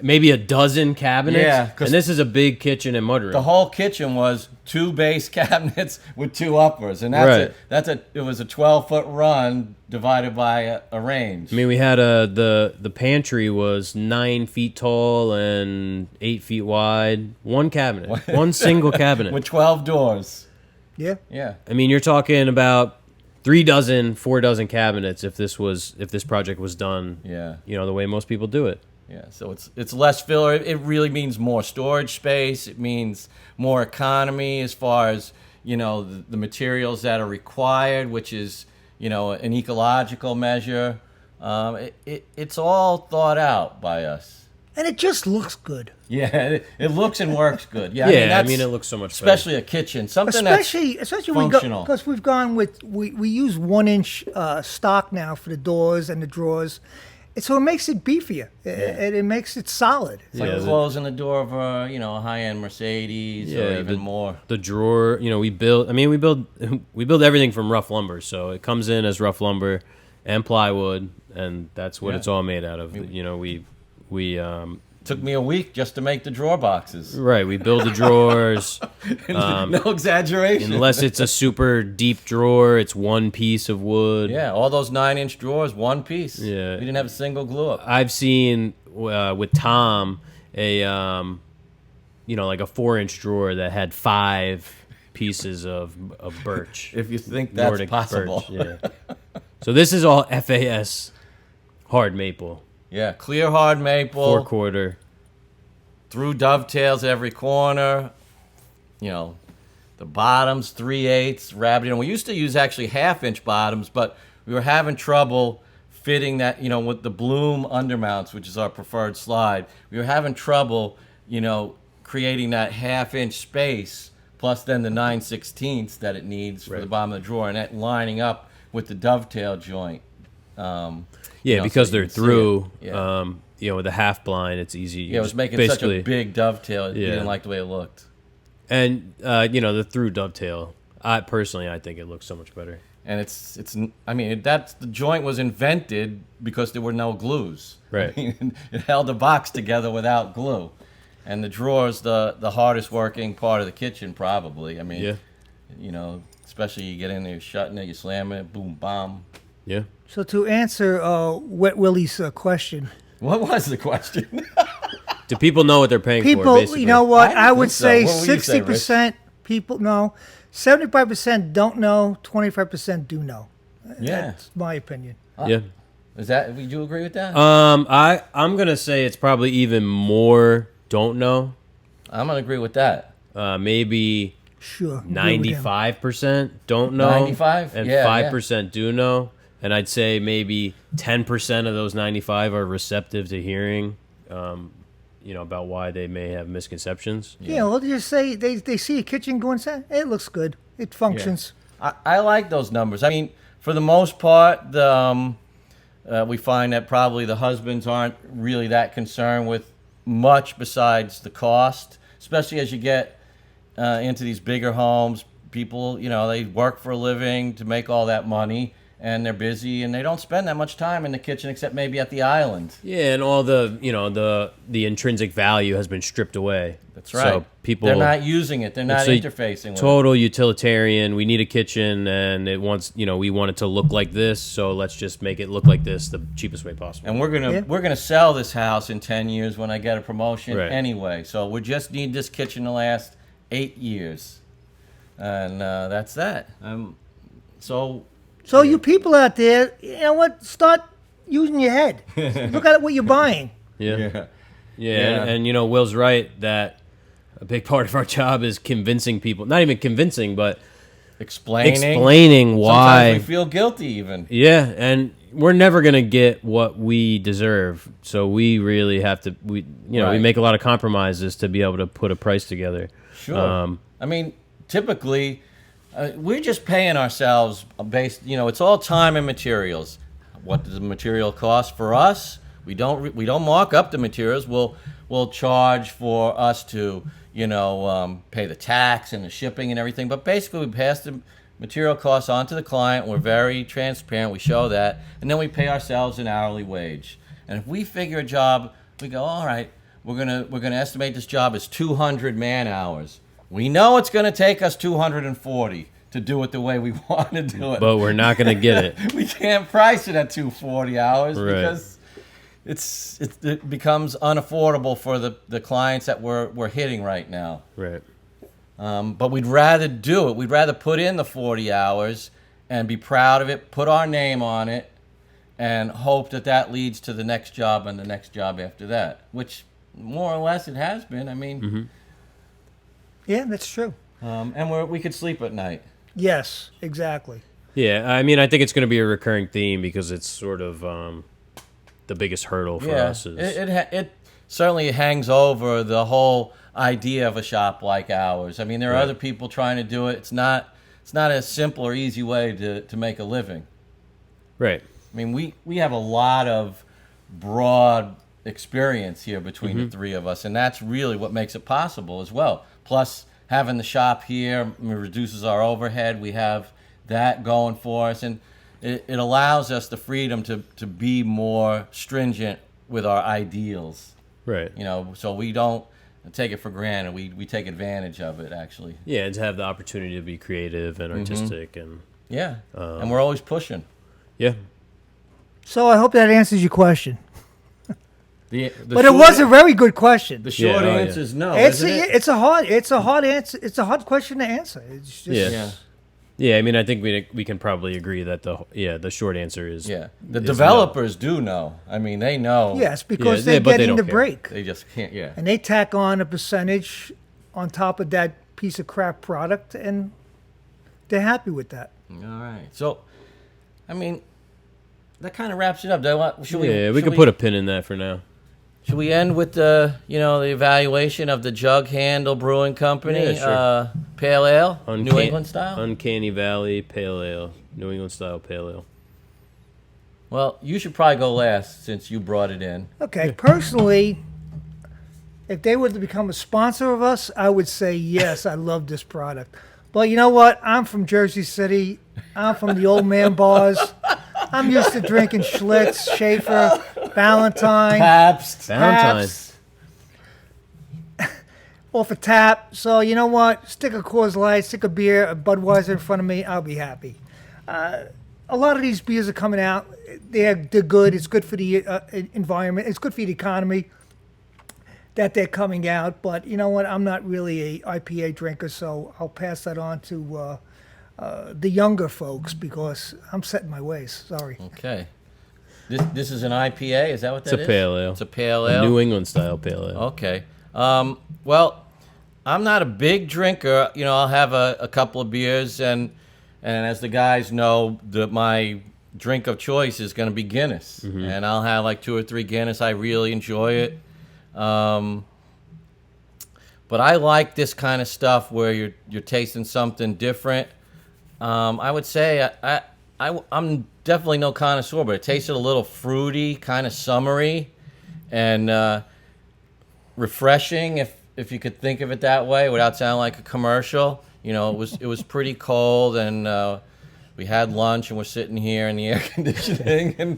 maybe a dozen cabinets. Yeah, and this is a big kitchen and mudroom. The whole kitchen was 2 base cabinets with 2 uppers, and that's it. It was a 12-foot run divided by a range. We had the pantry was 9 feet tall and 8 feet wide. One cabinet, one single cabinet with 12 doors. Yeah. Yeah. You're talking about 4 dozen cabinets if this project was done. Yeah. The way most people do it. Yeah, so it's less filler. It really means more storage space. It means more economy as far as, the materials that are required, which is, an ecological measure. It's all thought out by us. And it just looks good. Yeah, it looks and works good. Yeah, it looks so much better. Especially a kitchen, something Especially functional. because we've gone with we use 1-inch stock now for the doors and the drawers. So it makes it beefier. It makes it solid. It's like closing the door of a high-end Mercedes or even more. The drawer, we build everything from rough lumber. So it comes in as rough lumber and plywood, and that's what it's all made out of. We took me a week just to make the drawer boxes. Right, we build the drawers. No exaggeration. Unless it's a super deep drawer, it's one piece of wood. Yeah, all those 9-inch drawers, one piece. Yeah, we didn't have a single glue up. I've seen with Tom like a 4-inch drawer that had 5 pieces of birch. If you think that's Nordic possible. Birch, yeah. So this is all FAS hard maple. Yeah, clear hard maple. 4/4. Through dovetails every corner. The bottoms 3/8 rabbit. We used to use actually 1/2-inch bottoms, but we were having trouble fitting that. With the bloom undermounts, which is our preferred slide, we were having trouble. Creating that 1/2-inch space plus then the 9/16 that it needs for the bottom of the drawer, and that lining up with the dovetail joint. Because so they're through. With a half blind, it's easy. It was making such a big dovetail. You didn't like the way it looked. And the through dovetail. I think it looks so much better. And the joint was invented because there were no glues. Right. It held the box together without glue. And the drawer's the hardest working part of the kitchen, probably. Especially you get in there, you're shutting it, you slam it, boom, bam. Yeah. So to answer Wet Willie's question. What was the question? Do people know what they're paying for, basically? You know what? I would so. say What would you say, 60% people know, 75% don't know, 25% do know. Yeah. That's my opinion. Yeah. Would you agree with that? I'm going to say it's probably even more don't know. I'm going to agree with that. Maybe Sure. 95% don't know. 95? And Yeah, 5% do know. And I'd say maybe 10% of those 95 are receptive to hearing, about why they may have misconceptions. Yeah, well, they just say they see a kitchen going, it looks good. It functions. I like those numbers. For the most part, we find that probably the husbands aren't really that concerned with much besides the cost, especially as you get into these bigger homes. People, they work for a living to make all that money, and they're busy, and they don't spend that much time in the kitchen except maybe at the island. Yeah, and all the the intrinsic value has been stripped away. That's right. So people, they're not using it. They're not interfacing with it. Total utilitarian. We need a kitchen, and it wants we want it to look like this, so let's just make it look like this the cheapest way possible. And we're gonna sell this house in 10 years when I get a promotion anyway. So we just need this kitchen to last 8 years, and that's that. So you people out there, you know what? Start using your head. Look at what you're buying. Yeah. And Will's right that a big part of our job is convincing people. Not even convincing, but explaining why. Sometimes we feel guilty even. Yeah, and we're never gonna get what we deserve, so we really have to. We make a lot of compromises to be able to put a price together. Sure. I mean, typically, we're just paying ourselves based. It's all time and materials. What does the material cost for us? We don't mark up the materials. We'll charge for us to pay the tax and the shipping and everything. But basically, we pass the material costs on to the client. We're very transparent. We show that, and then we pay ourselves an hourly wage. And if we figure a job, we go, all right, we're gonna estimate this job as 200 man hours. We know it's gonna take us 240 to do it the way we want to do it. But we're not gonna get it. We can't price it at 240 hours because it becomes unaffordable for the clients that we're hitting right now. Right. But we'd rather do it. We'd rather put in the 40 hours and be proud of it, put our name on it, and hope that leads to the next job and the next job after that, which more or less it has been. I mean, Yeah, that's true. And we could sleep at night. Yes, exactly. Yeah, I mean, I think it's going to be a recurring theme because it's sort of the biggest hurdle for us. It certainly hangs over the whole idea of a shop like ours. I mean, there are other people trying to do it. It's not a simple or easy way to make a living. Right. I mean, we have a lot of broad experience here between the three of us, and that's really what makes it possible as well. Plus, having the shop here reduces our overhead. We have that going for us, and it allows us the freedom to be more stringent with our ideals. Right. So we don't take it for granted. We take advantage of it, actually. Yeah, and to have the opportunity to be creative and artistic and and we're always pushing. Yeah. So I hope that answers your question. But it was a very good question. The short answer is no. It's a hard answer. It's a hard question to answer. It's just, Yeah, I mean, I think we can probably agree that the short answer is The developers do know. I mean, they know. Yes, because they're getting the break. They just can't. Yeah. And they tack on a percentage on top of that piece of crap product, and they're happy with that. All right. So, I mean, that kind of wraps it up. We can put a pin in that for now. Should we end with the evaluation of the Jughandle Brewing Company Pale Ale, New England style? Uncanny Valley Pale Ale, New England style Pale Ale. Well, you should probably go last since you brought it in. Okay, personally, if they were to become a sponsor of us, I would say yes, I love this product. But you know what? I'm from Jersey City. I'm from the old man bars. I'm used to drinking Schlitz, Schaefer, Valentine. Pabst. Off a tap. So you know what? Stick a Coors Light, stick a beer, a Budweiser in front of me. I'll be happy. A lot of these beers are coming out. They're good. It's good for the environment. It's good for the economy that they're coming out. But you know what? I'm not really a IPA drinker, so I'll pass that on to the younger folks because I'm set in my ways. Sorry. Okay. This is an IPA? Is that what that is? It's a pale ale. It's a pale ale? A New England style pale ale. Okay. Well, I'm not a big drinker. I'll have a couple of beers, and as the guys know, my drink of choice is going to be Guinness. And I'll have like 2 or 3 Guinness. I really enjoy it. But I like this kind of stuff where you're tasting something different. I would say I'm definitely no connoisseur, but it tasted a little fruity, kind of summery, and refreshing, if you could think of it that way, without sounding like a commercial. You know, it was pretty cold, and we had lunch, and we're sitting here in the air conditioning, and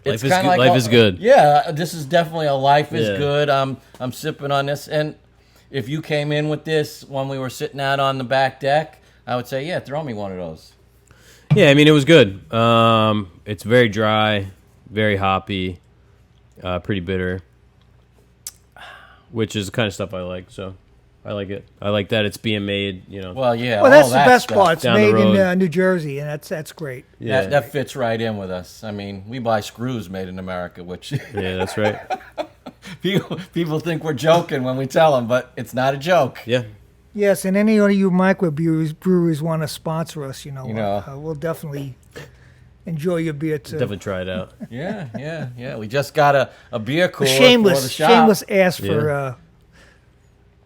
it's kind of like life is good. Yeah, this is definitely a life is good. I'm sipping on this, and if you came in with this when we were sitting out on the back deck, I would say, yeah, throw me one of those. Yeah, I mean, it was good. It's very dry, very hoppy, pretty bitter, which is the kind of stuff I like. So I like it. I like that it's being made, you know. Well, yeah. Well, that's all the that best stuff. part. It's down the made in road. New Jersey, and that's great. Yeah, That fits right in with us. I mean, we buy screws made in America, which yeah, that's right. people think we're joking when we tell them, but it's not a joke. Yeah, Yes, and any of you microbreweries want to sponsor us, we'll definitely enjoy your beer too. definitely try it out. Yeah. We just got a beer cooler for the Shameless shop. ask for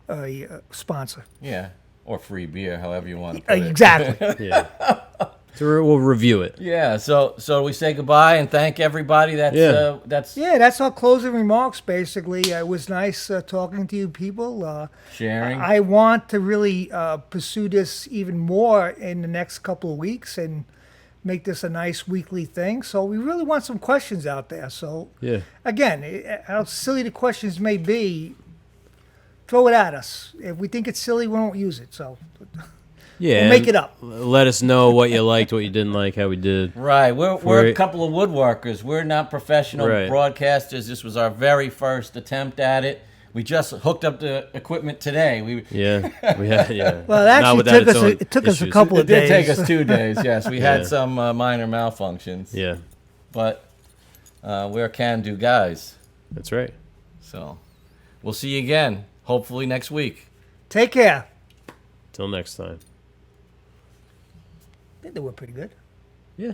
a sponsor. Yeah, or free beer, however you want to put it. Exactly. Yeah, so we'll review it. Yeah, so we say goodbye and thank everybody. That's Our closing remarks. Basically, it was nice talking to you people. sharing. I want to really pursue this even more in the next couple of weeks and make this a nice weekly thing. So we really want some questions out there. So Yeah, again, how silly the questions may be, throw it at us. If we think it's silly, we won't use it. So yeah. we'll make it up. Let us know what you liked, what you didn't like, how we did. Right, we're a couple of woodworkers. We're not professional Right. broadcasters. This was our very first attempt at it. We just hooked up the equipment today. We Yeah. Well, it Not actually without its own it took us a issues. couple It of did days. take us 2 days. Yes, we had Yeah. some minor malfunctions. Yeah, But we're can-do guys. that's right. So we'll see you again, hopefully next week. Take care. Till next time. I think they were pretty good. Yeah.